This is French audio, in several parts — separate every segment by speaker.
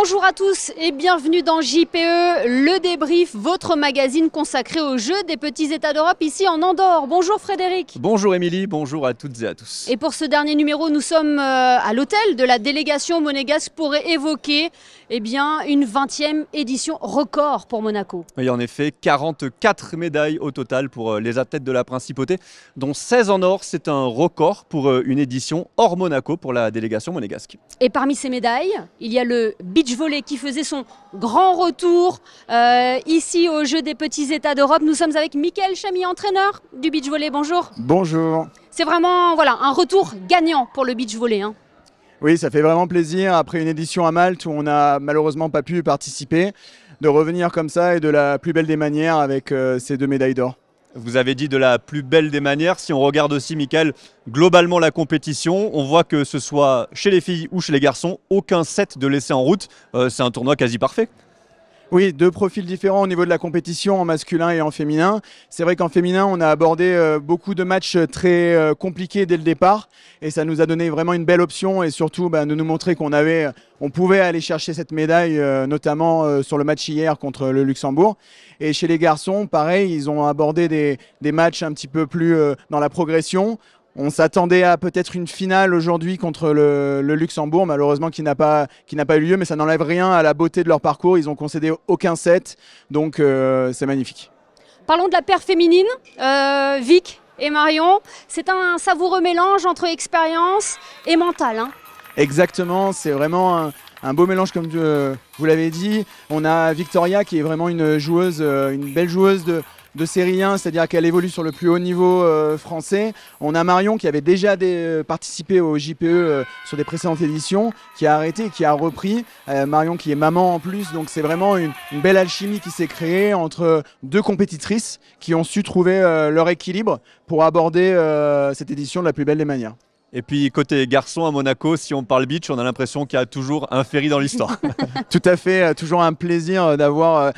Speaker 1: Bonjour à tous et bienvenue dans JPE, le débrief, votre magazine consacré aux Jeux des petits États d'Europe ici en Andorre. Bonjour Frédéric.
Speaker 2: Bonjour Émilie, bonjour à toutes et à tous.
Speaker 1: Et pour ce dernier numéro, nous sommes à l'hôtel de la délégation monégasque pour évoquer une 20e édition record pour Monaco.
Speaker 2: Oui, en effet, 44 médailles au total pour les athlètes de la Principauté, dont 16 en or. C'est un record pour une édition hors Monaco pour la délégation monégasque.
Speaker 1: Et parmi ces médailles, il y a le beach volley qui faisait son grand retour ici aux Jeux des petits États d'Europe. Nous sommes avec Mickaël Chamy, entraîneur du beach volley. Bonjour.
Speaker 3: Bonjour.
Speaker 1: C'est vraiment un retour gagnant pour le beach volley.
Speaker 3: Oui, ça fait vraiment plaisir après une édition à Malte où on n'a malheureusement pas pu participer, de revenir comme ça et de la plus belle des manières avec ces 2 médailles d'or.
Speaker 2: Vous avez dit de la plus belle des manières. Si on regarde aussi, Mickaël, globalement la compétition, on voit que ce soit chez les filles ou chez les garçons, aucun set de laissé en route. C'est un tournoi quasi parfait.
Speaker 3: Oui, 2 profils différents au niveau de la compétition en masculin et en féminin. C'est vrai qu'en féminin, on a abordé beaucoup de matchs très compliqués dès le départ et ça nous a donné vraiment une belle option et surtout de nous montrer on pouvait aller chercher cette médaille, notamment sur le match hier contre le Luxembourg. Et chez les garçons, pareil, ils ont abordé des matchs un petit peu plus dans la progression. On s'attendait à peut-être une finale aujourd'hui contre le Luxembourg, malheureusement qui n'a pas eu lieu, mais ça n'enlève rien à la beauté de leur parcours. Ils n'ont concédé aucun set, donc c'est magnifique.
Speaker 1: Parlons de la paire féminine, Vic et Marion. C'est un savoureux mélange entre expérience et mental.
Speaker 3: Exactement, c'est vraiment un beau mélange comme vous l'avez dit. On a Victoria qui est vraiment une belle joueuse de série 1, c'est-à-dire qu'elle évolue sur le plus haut niveau français. On a Marion qui avait déjà participé au JPE sur des précédentes éditions, qui a arrêté et qui a repris. Marion qui est maman en plus, donc c'est vraiment une belle alchimie qui s'est créée entre 2 compétitrices qui ont su trouver leur équilibre pour aborder cette édition de la plus belle des manières.
Speaker 2: Et puis côté garçon à Monaco, si on parle beach, on a l'impression qu'il y a toujours un Ferry dans l'histoire.
Speaker 3: Tout à fait, toujours un plaisir d'avoir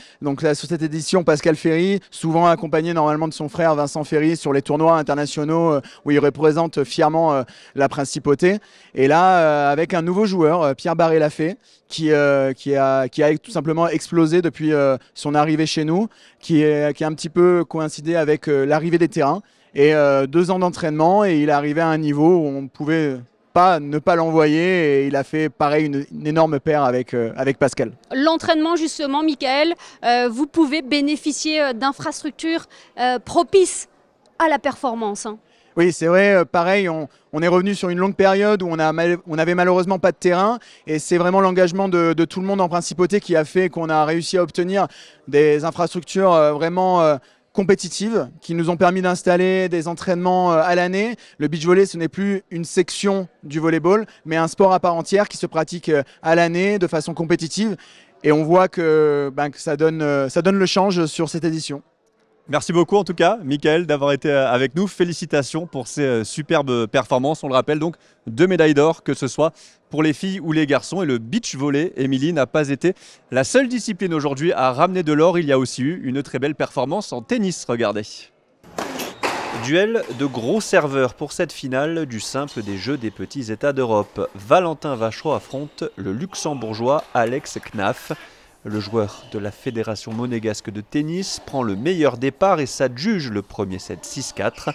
Speaker 3: sur cette édition Pascal Ferry, souvent accompagné normalement de son frère Vincent Ferry sur les tournois internationaux où il représente fièrement la Principauté. Et là, avec un nouveau joueur, Pierre Barré-Lafay, qui a tout simplement explosé depuis son arrivée chez nous, qui a un petit peu coïncidé avec l'arrivée des terrains. Et 2 ans d'entraînement et il est arrivé à un niveau où on ne pouvait pas ne pas l'envoyer et il a fait pareil une énorme paire avec Pascal.
Speaker 1: L'entraînement justement, Mickaël, vous pouvez bénéficier d'infrastructures propices à la performance.
Speaker 3: Oui, c'est vrai, pareil, on est revenu sur une longue période où on avait malheureusement pas de terrain et c'est vraiment l'engagement de tout le monde en Principauté qui a fait qu'on a réussi à obtenir des infrastructures vraiment compétitives qui nous ont permis d'installer des entraînements à l'année. Le beach volley, ce n'est plus une section du volleyball, mais un sport à part entière qui se pratique à l'année de façon compétitive. Et on voit que ça donne le change sur cette édition.
Speaker 2: Merci beaucoup en tout cas, Mickaël, d'avoir été avec nous. Félicitations pour ces superbes performances. On le rappelle donc, 2 médailles d'or, que ce soit pour les filles ou les garçons. Et le beach volley, Émilie, n'a pas été la seule discipline aujourd'hui à ramener de l'or. Il y a aussi eu une très belle performance en tennis, regardez. Duel de gros serveurs pour cette finale du simple des Jeux des petits États d'Europe. Valentin Vachereau affronte le luxembourgeois Alex Knaf. Le joueur de la Fédération monégasque de tennis prend le meilleur départ et s'adjuge le premier set 6-4.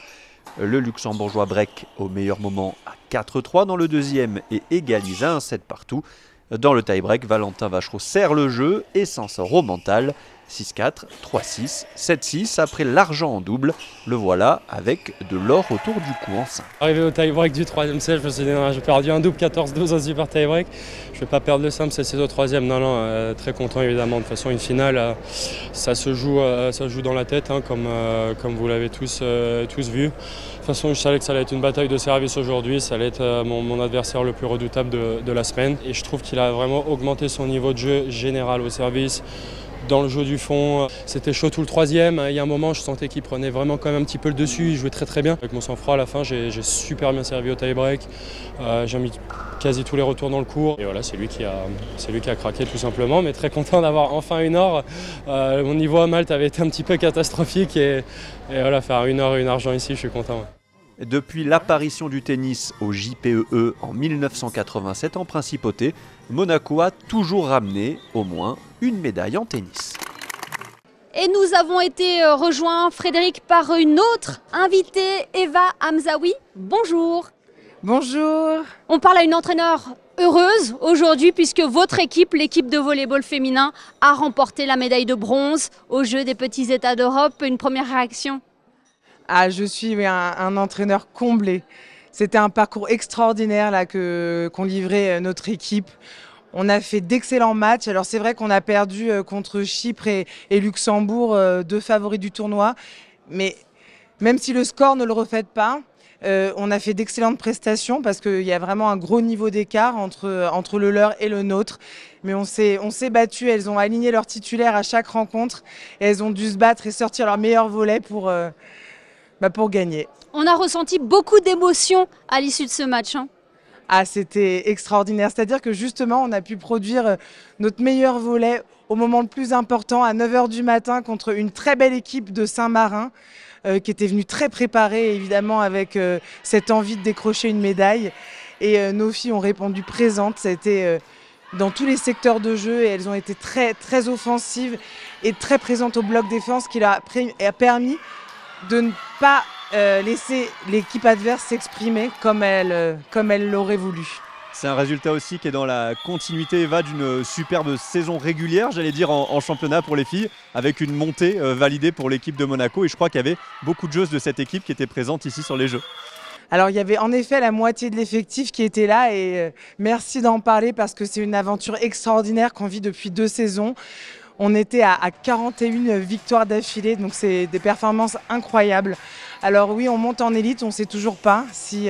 Speaker 2: Le luxembourgeois break au meilleur moment à 4-3 dans le deuxième et égalise à un set partout. Dans le tie-break, Valentin Vachereau serre le jeu et s'en sort au mental. 6-4, 3-6, 7-6, après l'argent en double, le voilà avec de l'or autour du cou en 5.
Speaker 4: Arrivé au tie-break du 3e set, je me suis dit non, j'ai perdu un double 14-12 en super tie-break. Je ne vais pas perdre le simple, c'est au 3e. Non, très content évidemment. De toute façon, une finale, ça se joue dans la tête, comme vous l'avez tous vu. De toute façon, je savais que ça allait être une bataille de service aujourd'hui. Ça allait être mon adversaire le plus redoutable de la semaine. Et je trouve qu'il a vraiment augmenté son niveau de jeu général au service. Dans le jeu du fond, c'était chaud tout le 3e. Il y a un moment, je sentais qu'il prenait vraiment quand même un petit peu le dessus. Il jouait très bien. Avec mon sang-froid à la fin, j'ai super bien servi au tie-break. J'ai mis quasi tous les retours dans le court. Et voilà, c'est lui qui a craqué tout simplement. Mais très content d'avoir enfin une or. Mon niveau à Malte avait été un petit peu catastrophique. Et voilà, faire une or et une argent ici, je suis content. Ouais.
Speaker 2: Depuis l'apparition du tennis au JPEE en 1987 en principauté, Monaco a toujours ramené au moins une médaille en tennis.
Speaker 1: Et nous avons été rejoints, Frédéric, par une autre invitée, Eva Hamzaoui. Bonjour.
Speaker 5: Bonjour.
Speaker 1: On parle à une entraîneur heureuse aujourd'hui puisque votre équipe, l'équipe de volley-ball féminin, a remporté la médaille de bronze aux Jeux des petits États d'Europe. Une première réaction?
Speaker 5: Je suis un entraîneur comblé. C'était un parcours extraordinaire là, qu'on livrait notre équipe. On a fait d'excellents matchs. Alors c'est vrai qu'on a perdu contre Chypre et Luxembourg, deux favoris du tournoi. Mais même si le score ne le reflète pas, on a fait d'excellentes prestations parce qu'il y a vraiment un gros niveau d'écart entre le leur et le nôtre. Mais on s'est battu. Elles ont aligné leurs titulaires à chaque rencontre et elles ont dû se battre et sortir leur meilleur volley pour gagner.
Speaker 1: On a ressenti beaucoup d'émotions à l'issue de ce match.
Speaker 5: C'était extraordinaire. C'est-à-dire que justement, on a pu produire notre meilleur volley au moment le plus important, à 9 h du matin, contre une très belle équipe de Saint-Marin qui était venue très préparée, évidemment, avec cette envie de décrocher une médaille. Et nos filles ont répondu présentes. Ça a été dans tous les secteurs de jeu et elles ont été très, très offensives et très présentes au bloc défense, qui leur a permis de ne pas laisser l'équipe adverse s'exprimer comme elle l'aurait voulu.
Speaker 2: C'est un résultat aussi qui est dans la continuité, Eva, d'une superbe saison régulière, j'allais dire en championnat pour les filles, avec une montée validée pour l'équipe de Monaco. Et je crois qu'il y avait beaucoup de joueuses de cette équipe qui étaient présentes ici sur les Jeux.
Speaker 5: Alors il y avait en effet la moitié de l'effectif qui était là et merci d'en parler parce que c'est une aventure extraordinaire qu'on vit depuis 2 saisons. On était à 41 victoires d'affilée, donc c'est des performances incroyables. Alors oui, on monte en élite, on ne sait toujours pas si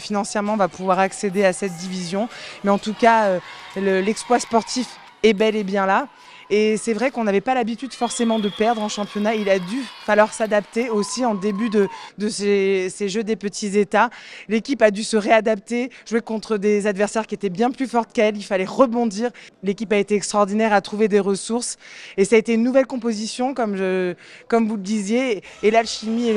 Speaker 5: financièrement on va pouvoir accéder à cette division. Mais en tout cas, l'exploit sportif est bel et bien là. Et c'est vrai qu'on n'avait pas l'habitude forcément de perdre en championnat. Il a dû falloir s'adapter aussi en début de ces Jeux des petits États. L'équipe a dû se réadapter, jouer contre des adversaires qui étaient bien plus fortes qu'elle. Il fallait rebondir. L'équipe a été extraordinaire, a trouvé des ressources. Et ça a été une nouvelle composition, comme vous le disiez. Et l'alchimie,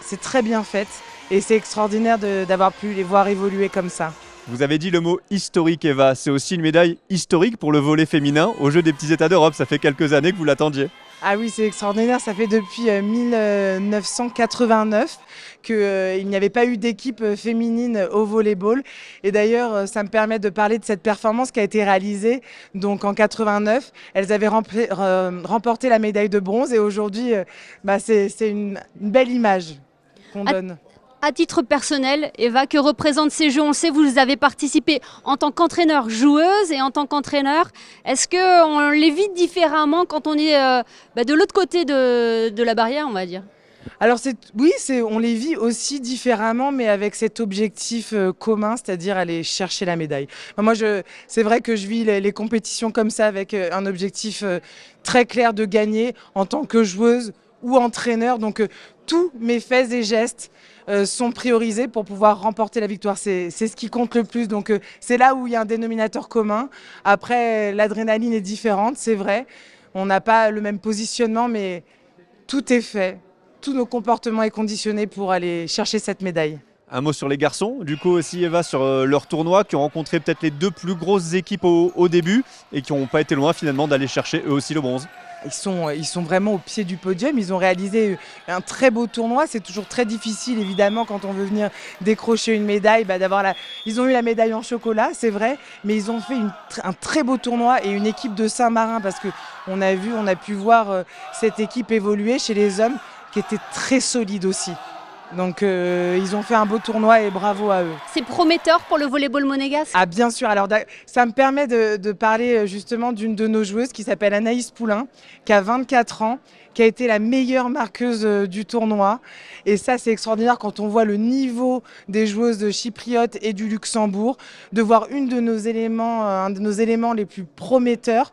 Speaker 5: c'est très bien faite. Et c'est extraordinaire d'avoir pu les voir évoluer comme ça.
Speaker 2: Vous avez dit le mot historique, Eva. C'est aussi une médaille historique pour le volley féminin aux Jeux des petits États d'Europe. Ça fait quelques années que vous l'attendiez.
Speaker 5: Ah oui, c'est extraordinaire. Ça fait depuis 1989 qu'il n'y avait pas eu d'équipe féminine au volleyball. Et d'ailleurs, ça me permet de parler de cette performance qui a été réalisée. Donc en 89, elles avaient remporté la médaille de bronze. Et aujourd'hui, c'est une belle image qu'on donne.
Speaker 1: À titre personnel, Eva, que représentent ces Jeux? On le sait, vous avez participé en tant qu'entraîneur joueuse et en tant qu'entraîneur. Est-ce qu'on les vit différemment quand on est de l'autre côté de la barrière, on va dire?
Speaker 5: Alors oui, on les vit aussi différemment, mais avec cet objectif commun, c'est-à-dire aller chercher la médaille. Moi, c'est vrai que je vis les compétitions comme ça, avec un objectif très clair de gagner en tant que joueuse ou entraîneur. Donc tous mes faits et gestes sont priorisés pour pouvoir remporter la victoire. C'est ce qui compte le plus. Donc c'est là où il y a un dénominateur commun. Après, l'adrénaline est différente, c'est vrai. On n'a pas le même positionnement, mais tout est fait. Tous nos comportements est conditionné pour aller chercher cette médaille.
Speaker 2: Un mot sur les garçons, du coup aussi, Eva, sur leur tournoi, qui ont rencontré peut-être les 2 plus grosses équipes au début et qui n'ont pas été loin finalement d'aller chercher eux aussi le bronze.
Speaker 5: Ils sont vraiment au pied du podium. Ils ont réalisé un très beau tournoi. C'est toujours très difficile, évidemment, quand on veut venir décrocher une médaille. Ils ont eu la médaille en chocolat, c'est vrai, mais ils ont fait un très beau tournoi et une équipe de Saint-Marin, parce qu'on a pu voir cette équipe évoluer chez les hommes, qui était très solide aussi. Donc ils ont fait un beau tournoi et bravo à eux.
Speaker 1: C'est prometteur pour le volleyball monégasque?
Speaker 5: Ah bien sûr, alors ça me permet de parler justement d'une de nos joueuses qui s'appelle Anaïs Poulain, qui a 24 ans, qui a été la meilleure marqueuse du tournoi. Et ça, c'est extraordinaire quand on voit le niveau des joueuses chypriotes et du Luxembourg, de voir un de nos éléments les plus prometteurs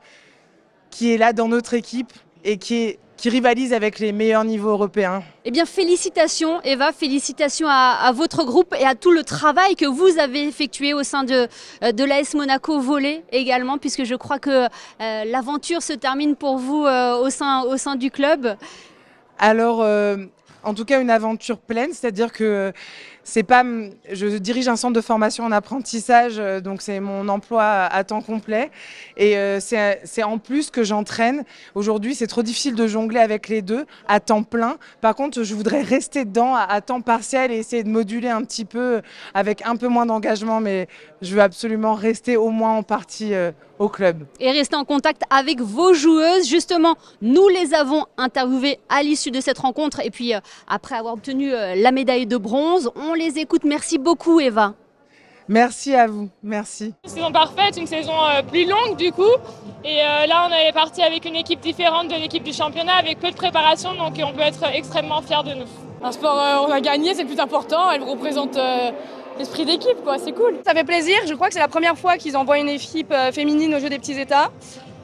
Speaker 5: qui est là dans notre équipe et qui rivalise avec les meilleurs niveaux européens.
Speaker 1: Eh bien, félicitations Eva, félicitations à votre groupe et à tout le travail que vous avez effectué au sein de l'AS Monaco Volley également, puisque je crois que l'aventure se termine pour vous au sein du club.
Speaker 5: Alors, en tout cas une aventure pleine, c'est-à-dire que c'est pas, je dirige un centre de formation en apprentissage, donc c'est mon emploi à temps complet. Et c'est en plus que j'entraîne. Aujourd'hui, c'est trop difficile de jongler avec les deux à temps plein. Par contre, je voudrais rester dedans à temps partiel et essayer de moduler un petit peu avec un peu moins d'engagement, mais je veux absolument rester au moins en partie au club.
Speaker 1: Et rester en contact avec vos joueuses. Justement, nous les avons interviewées à l'issue de cette rencontre et puis après avoir obtenu la médaille de bronze, on les écoute. Merci beaucoup Eva.
Speaker 5: Merci à vous, merci.
Speaker 6: Une saison parfaite, une saison plus longue du coup. Et là, on est parti avec une équipe différente de l'équipe du championnat, avec peu de préparation, donc on peut être extrêmement fiers de nous.
Speaker 7: Un sport, on a gagné, c'est le plus important. Elle représente l'esprit d'équipe, quoi. C'est cool. Ça fait plaisir. Je crois que c'est la première fois qu'ils envoient une équipe féminine aux Jeux des petits États.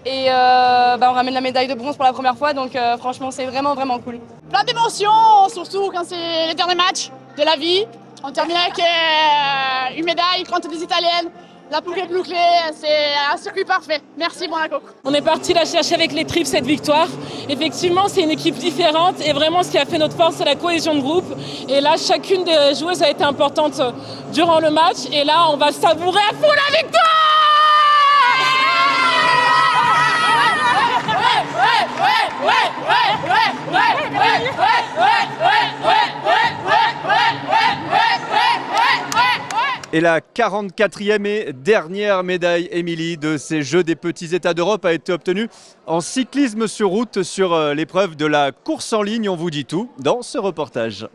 Speaker 7: Et on ramène la médaille de bronze pour la première fois, donc franchement, c'est vraiment cool.
Speaker 8: Plein d'émotions, surtout quand c'est les derniers matchs de la vie. On termine avec une médaille contre les Italiennes. La boucle bouclée, c'est un circuit parfait. Merci Monaco.
Speaker 7: On est parti la chercher avec les tripes, cette victoire. Effectivement, c'est une équipe différente et vraiment ce qui a fait notre force, c'est la cohésion de groupe. Et là, chacune des joueuses a été importante durant le match. Et là, on va savourer à fond la victoire!
Speaker 2: Et la 44e et dernière médaille, Émilie, de ces Jeux des petits États d'Europe a été obtenue en cyclisme sur route sur l'épreuve de la course en ligne. On vous dit tout dans ce reportage.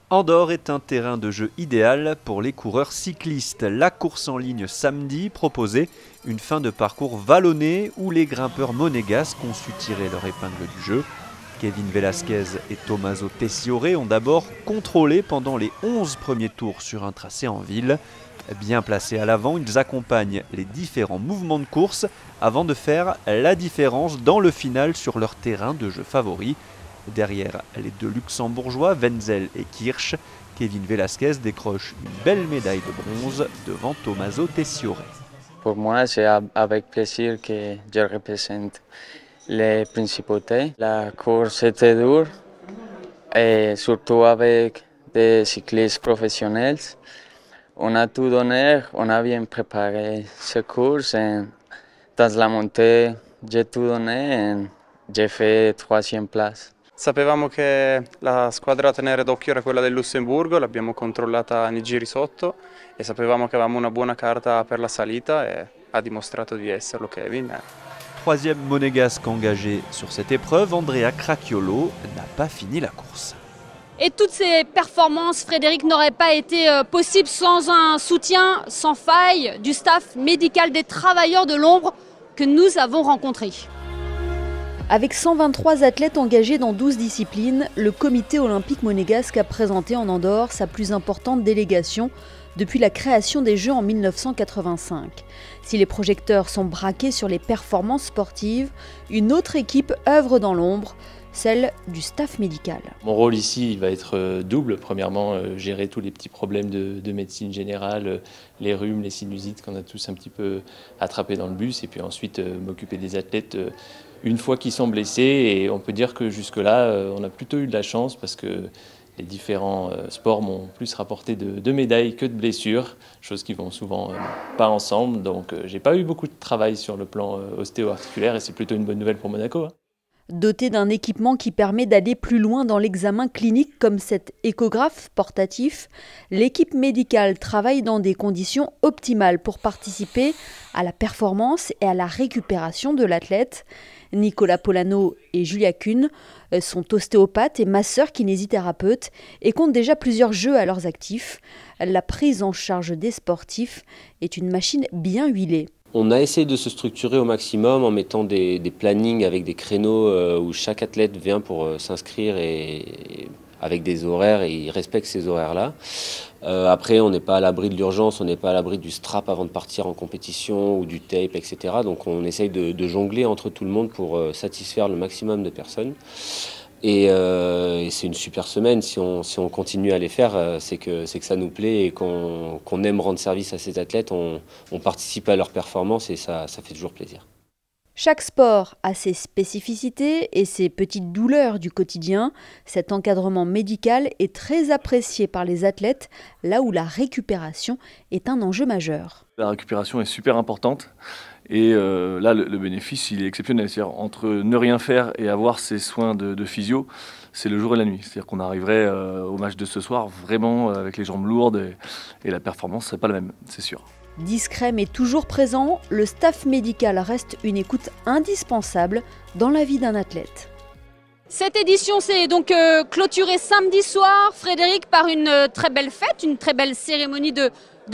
Speaker 2: Andorre est un terrain de jeu idéal pour les coureurs cyclistes. La course en ligne samedi proposait une fin de parcours vallonnée où les grimpeurs monégasques ont su tirer leur épingle du jeu. Kevin Velasquez et Tommaso Tessiore ont d'abord contrôlé pendant les 11 premiers tours sur un tracé en ville. Bien placés à l'avant, ils accompagnent les différents mouvements de course avant de faire la différence dans le final sur leur terrain de jeu favori. Derrière les deux luxembourgeois, Wenzel et Kirsch, Kevin Velasquez décroche une belle médaille de bronze devant Tommaso Tessiore.
Speaker 9: Pour moi, c'est avec plaisir que je représente les principautés. La course était dure, et surtout avec des cyclistes professionnels. On a tout donné, on a bien préparé cette course. Dans la montée, j'ai tout donné et j'ai fait 3e place.
Speaker 10: Sapevamo che la squadra da tenere d'occhio era quella del Lussemburgo, l'abbiamo controllata nei giri sotto e sapevamo che avevamo una buona carta per la salita e ha dimostrato di esserlo Kevin.
Speaker 2: Troisième monégasque engagé sur cette épreuve, Andrea Cracchiolo n'a pas fini la course.
Speaker 1: Et toutes ces performances, Frédéric, n'auraient pas été possibles sans un soutien sans faille du staff médical des travailleurs de l'ombre que nous avons rencontrés. Avec 123 athlètes engagés dans 12 disciplines, le comité olympique monégasque a présenté en Andorre sa plus importante délégation depuis la création des Jeux en 1985. Si les projecteurs sont braqués sur les performances sportives, une autre équipe œuvre dans l'ombre, celle du staff médical.
Speaker 11: Mon rôle ici, il va être double. Premièrement, gérer tous les petits problèmes de médecine générale, les rhumes, les sinusites qu'on a tous un petit peu attrapés dans le bus, et puis ensuite m'occuper des athlètes une fois qu'ils sont blessés. Et on peut dire que jusque-là, on a plutôt eu de la chance parce que les différents sports m'ont plus rapporté de médailles que de blessures, choses qui vont souvent pas ensemble. Donc j'ai pas eu beaucoup de travail sur le plan ostéo-articulaire et c'est plutôt une bonne nouvelle pour Monaco.
Speaker 1: Doté d'un équipement qui permet d'aller plus loin dans l'examen clinique comme cet échographe portatif, l'équipe médicale travaille dans des conditions optimales pour participer à la performance et à la récupération de l'athlète. Nicolas Polano et Julia Kuhn sont ostéopathes et masseurs kinésithérapeutes et comptent déjà plusieurs jeux à leurs actifs. La prise en charge des sportifs est une machine bien huilée.
Speaker 12: On a essayé de se structurer au maximum en mettant des plannings avec des créneaux où chaque athlète vient pour s'inscrire et avec des horaires et il respecte ces horaires-là. Après, on n'est pas à l'abri de l'urgence, on n'est pas à l'abri du strap avant de partir en compétition ou du tape, etc. Donc on essaye de jongler entre tout le monde pour satisfaire le maximum de personnes. Et c'est une super semaine, si on continue à les faire, c'est que ça nous plaît et qu'on aime rendre service à ces athlètes, on participe à leur performance et ça fait toujours plaisir.
Speaker 1: Chaque sport a ses spécificités et ses petites douleurs du quotidien. Cet encadrement médical est très apprécié par les athlètes, là où la récupération est un enjeu majeur.
Speaker 13: La récupération est super importante et là le bénéfice il est exceptionnel. C'est-à-dire, entre ne rien faire et avoir ces soins de physio, c'est le jour et la nuit. C'est-à-dire qu'on arriverait au match de ce soir vraiment avec les jambes lourdes et la performance ne serait pas la même, c'est sûr.
Speaker 1: Discret mais toujours présent, le staff médical reste une écoute indispensable dans la vie d'un athlète. Cette édition s'est donc clôturée samedi soir, Frédéric, par une très belle fête, une très belle cérémonie de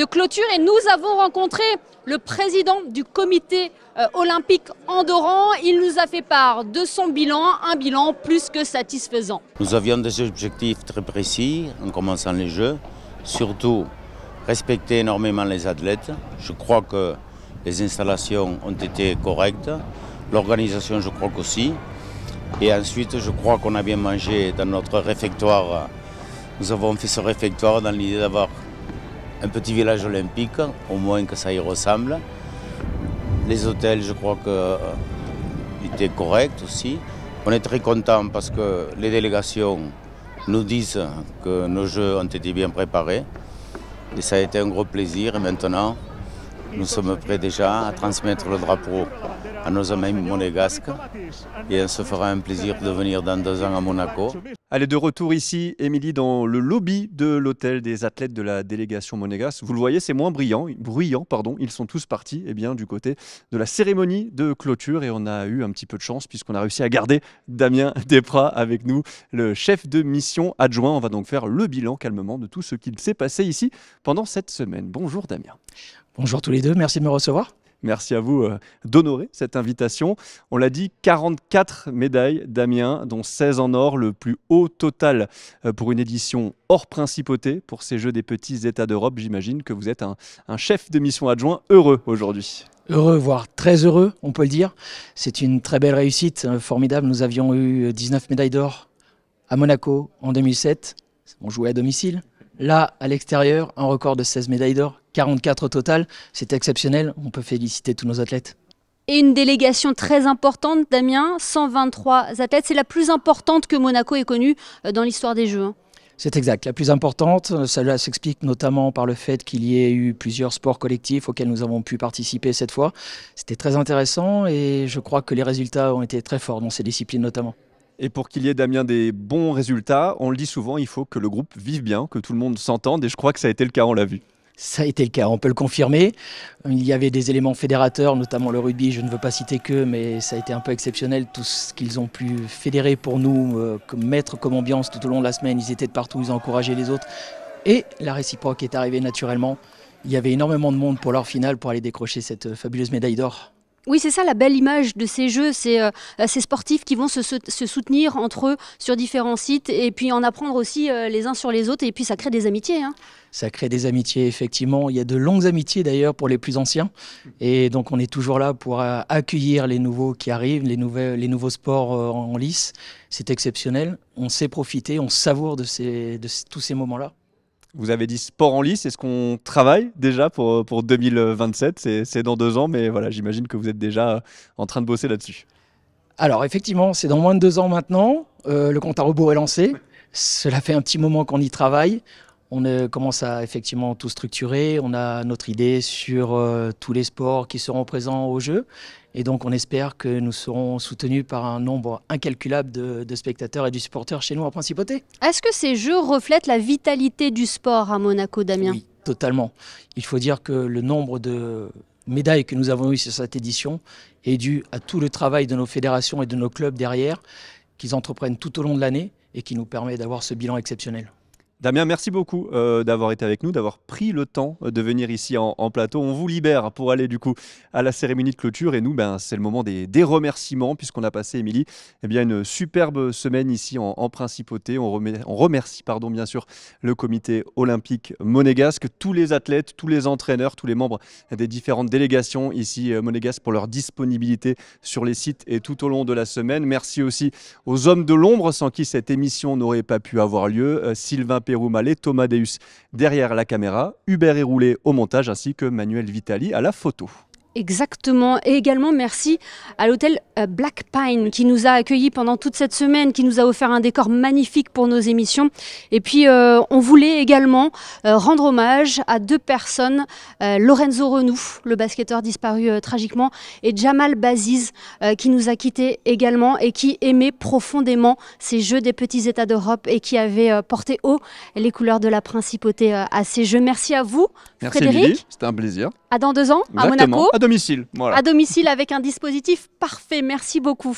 Speaker 1: clôture. Et nous avons rencontré le président du comité olympique andorran. Il nous a fait part de son bilan, un bilan plus que satisfaisant.
Speaker 14: Nous avions des objectifs très précis en commençant les Jeux, surtout respecter énormément les athlètes. Je crois que les installations ont été correctes, l'organisation je crois qu'aussi. Et ensuite je crois qu'on a bien mangé dans notre réfectoire. Nous avons fait ce réfectoire dans l'idée d'avoir un petit village olympique, au moins que ça y ressemble. Les hôtels je crois qu'ils étaient corrects aussi. On est très contents parce que les délégations nous disent que nos Jeux ont été bien préparés. Et ça a été un gros plaisir et maintenant nous sommes prêts déjà à transmettre le drapeau à nos amis monégasques et on se fera un plaisir de venir dans 2 ans à Monaco.
Speaker 2: Allez, de retour ici, Émilie, dans le lobby de l'hôtel des athlètes de la délégation monégasque. Vous le voyez, c'est moins bruyant. Ils sont tous partis du côté de la cérémonie de clôture et on a eu un petit peu de chance puisqu'on a réussi à garder Damien Desprats avec nous, le chef de mission adjoint. On va donc faire le bilan calmement de tout ce qu'il s'est passé ici pendant cette semaine. Bonjour Damien.
Speaker 15: Bonjour tous les deux, merci de me recevoir.
Speaker 2: Merci à vous d'honorer cette invitation. On l'a dit, 44 médailles, Damien, dont 16 en or, le plus haut total pour une édition hors principauté pour ces Jeux des petits États d'Europe. J'imagine que vous êtes un chef de mission adjoint heureux aujourd'hui.
Speaker 15: Heureux, voire très heureux, on peut le dire. C'est une très belle réussite, formidable. Nous avions eu 19 médailles d'or à Monaco en 2007. On jouait à domicile. Là, à l'extérieur, un record de 16 médailles d'or, 44 au total. C'est exceptionnel, on peut féliciter tous nos athlètes.
Speaker 1: Et une délégation très importante, Damien, 123 athlètes. C'est la plus importante que Monaco ait connue dans l'histoire des Jeux.
Speaker 15: C'est exact, la plus importante. Cela s'explique notamment par le fait qu'il y ait eu plusieurs sports collectifs auxquels nous avons pu participer cette fois. C'était très intéressant et je crois que les résultats ont été très forts dans ces disciplines notamment.
Speaker 2: Et pour qu'il y ait, Damien, des bons résultats, on le dit souvent, il faut que le groupe vive bien, que tout le monde s'entende. Et je crois que ça a été le cas, on l'a vu.
Speaker 15: Ça a été le cas, on peut le confirmer. Il y avait des éléments fédérateurs, notamment le rugby, je ne veux pas citer qu'eux, mais ça a été un peu exceptionnel, tout ce qu'ils ont pu fédérer pour nous, mettre comme ambiance tout au long de la semaine. Ils étaient de partout, ils ont encouragé les autres. Et la réciproque est arrivée naturellement. Il y avait énormément de monde pour leur finale, pour aller décrocher cette fabuleuse médaille d'or.
Speaker 1: Oui, c'est ça la belle image de ces Jeux, c'est ces sportifs qui vont se soutenir entre eux sur différents sites et puis en apprendre aussi les uns sur les autres et puis ça crée des amitiés.
Speaker 15: Ça crée des amitiés, effectivement. Il y a de longues amitiés d'ailleurs pour les plus anciens et donc on est toujours là pour accueillir les nouveaux qui arrivent, les nouveaux sports en lice. C'est exceptionnel, on sait profiter, on savoure de tous ces moments-là.
Speaker 2: Vous avez dit sport en lice, est-ce qu'on travaille déjà pour 2027 ? C'est dans 2 ans, mais voilà, j'imagine que vous êtes déjà en train de bosser là-dessus.
Speaker 15: Alors effectivement, c'est dans moins de 2 ans maintenant, le compte à rebours est lancé, cela fait un petit moment qu'on y travaille, on commence à effectivement tout structurer, on a notre idée sur tous les sports qui seront présents aux Jeux, et donc on espère que nous serons soutenus par un nombre incalculable de spectateurs et de supporters chez nous en Principauté.
Speaker 1: Est-ce que ces Jeux reflètent la vitalité du sport à Monaco, Damien ?
Speaker 15: Oui, totalement. Il faut dire que le nombre de médailles que nous avons eues sur cette édition est dû à tout le travail de nos fédérations et de nos clubs derrière, qu'ils entreprennent tout au long de l'année et qui nous permet d'avoir ce bilan exceptionnel.
Speaker 2: Damien, merci beaucoup d'avoir été avec nous, d'avoir pris le temps de venir ici en plateau. On vous libère pour aller du coup à la cérémonie de clôture et nous, c'est le moment des remerciements puisqu'on a passé, Émilie, une superbe semaine ici en Principauté. On remercie bien sûr le comité olympique monégasque, tous les athlètes, tous les entraîneurs, tous les membres des différentes délégations ici monégasques pour leur disponibilité sur les sites et tout au long de la semaine. Merci aussi aux hommes de l'ombre sans qui cette émission n'aurait pas pu avoir lieu. Sylvain Péroumal et Thomas Deus derrière la caméra, Hubert Héroulé au montage ainsi que Manuel Vitali à la photo.
Speaker 1: Exactement. Et également, merci à l'hôtel Black Pine qui nous a accueillis pendant toute cette semaine, qui nous a offert un décor magnifique pour nos émissions. Et puis, on voulait également rendre hommage à 2 personnes, Lorenzo Renou, le basketteur disparu tragiquement, et Jamal Baziz, qui nous a quittés également et qui aimait profondément ces Jeux des petits États d'Europe et qui avait porté haut les couleurs de la principauté à ces Jeux. Merci à vous,
Speaker 2: Merci
Speaker 1: Frédéric.
Speaker 2: Émilie, c'était un plaisir.
Speaker 1: À dans 2 ans,
Speaker 2: Exactement,
Speaker 1: à Monaco.
Speaker 2: à domicile. Voilà.
Speaker 1: À domicile avec un dispositif parfait. Merci beaucoup.